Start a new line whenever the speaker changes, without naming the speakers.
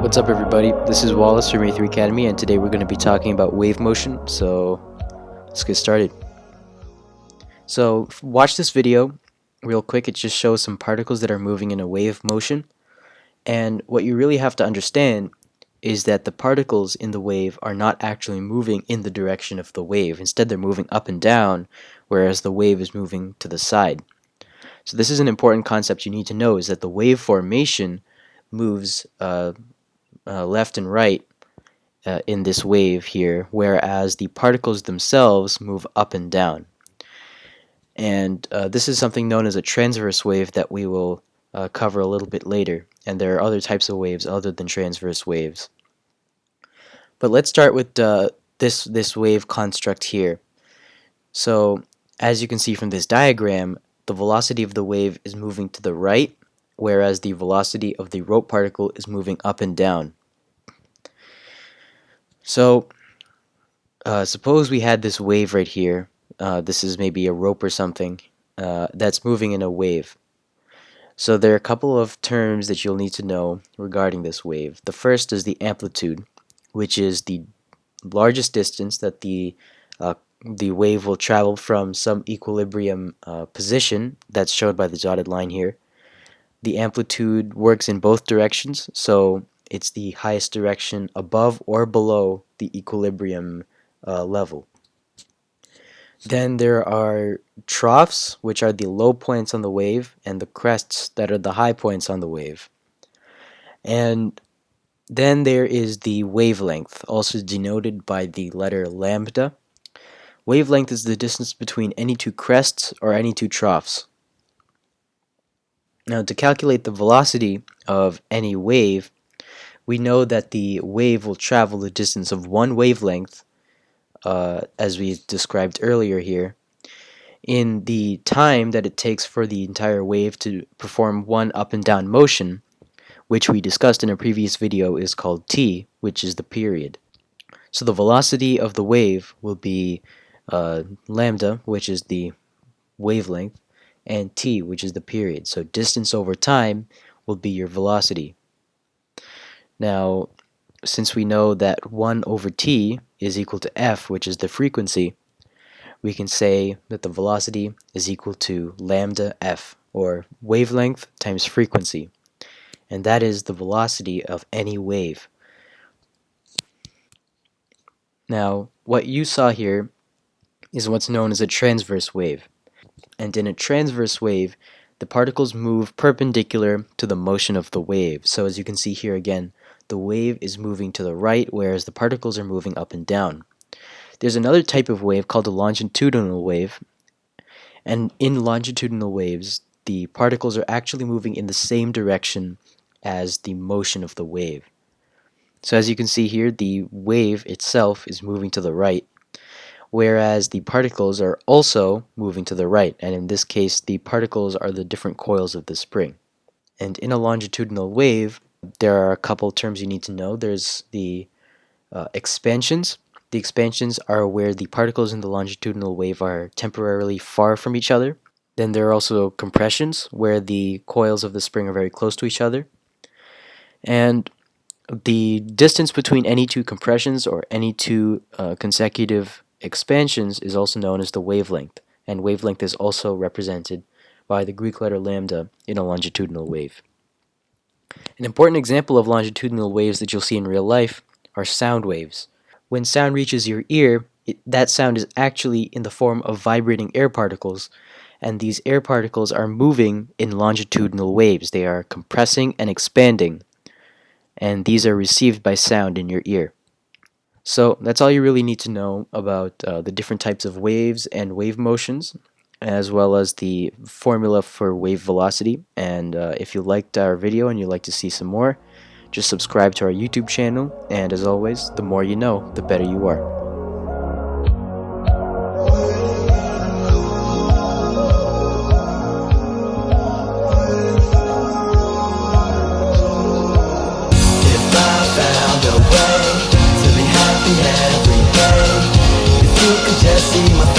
What's up everybody, this is Wallace from A3Academy and today we're going to be talking about wave motion, so let's get started. So watch this video real quick. It just shows some particles that are moving in a wave motion, and what you really have to understand is that the particles in the wave are not actually moving in the direction of the wave. Instead they're moving up and down, whereas the wave is moving to the side. So this is an important concept you need to know, is that the wave formation moves left and right in this wave here, whereas the particles themselves move up and down. And this is something known as a transverse wave that we will cover a little bit later, and there are other types of waves other than transverse waves. But let's start with this wave construct here. So as you can see from this diagram, the velocity of the wave is moving to the right, whereas the velocity of the rope particle is moving up and down. So suppose we had this wave right here. This is maybe a rope or something that's moving in a wave. So there are a couple of terms that you'll need to know regarding this wave. The first is the amplitude, which is the largest distance that the wave will travel from some equilibrium position that's shown by the dotted line here. The amplitude works in both directions, so it's the highest direction above or below the equilibrium level. Then there are troughs, which are the low points on the wave, and the crests that are the high points on the wave. And then there is the wavelength, also denoted by the letter lambda. Wavelength is the distance between any two crests or any two troughs. Now, to calculate the velocity of any wave, we know that the wave will travel the distance of one wavelength, as we described earlier here, in the time that it takes for the entire wave to perform one up and down motion, which we discussed in a previous video is called t, which is the period. So the velocity of the wave will be lambda, which is the wavelength, and t, which is the period. So distance over time will be your velocity. Now, since we know that 1 over t is equal to f, which is the frequency, we can say that the velocity is equal to lambda f, or wavelength times frequency. And that is the velocity of any wave. Now, what you saw here is what's known as a transverse wave. And in a transverse wave, the particles move perpendicular to the motion of the wave. So as you can see here again, the wave is moving to the right, whereas the particles are moving up and down. There's another type of wave called a longitudinal wave, and in longitudinal waves, the particles are actually moving in the same direction as the motion of the wave. So as you can see here, the wave itself is moving to the right, whereas the particles are also moving to the right, and in this case the particles are the different coils of the spring. And in a longitudinal wave, there are a couple terms you need to know. There's the expansions. The expansions are where the particles in the longitudinal wave are temporarily far from each other. Then there are also compressions, where the coils of the spring are very close to each other. And the distance between any two compressions or any two consecutive expansions is also known as the wavelength, and wavelength is also represented by the Greek letter lambda in a longitudinal wave. An important example of longitudinal waves that you'll see in real life are sound waves. When sound reaches your ear, that sound is actually in the form of vibrating air particles, and these air particles are moving in longitudinal waves. They are compressing and expanding, and these are received by sound in your ear. So that's all you really need to know about the different types of waves and wave motions, as well as the formula for wave velocity. And if you liked our video and you'd like to see some more, just subscribe to our YouTube channel. And as always, the more you know, the better you are.
If I found a way to be happy every day, if you could just see my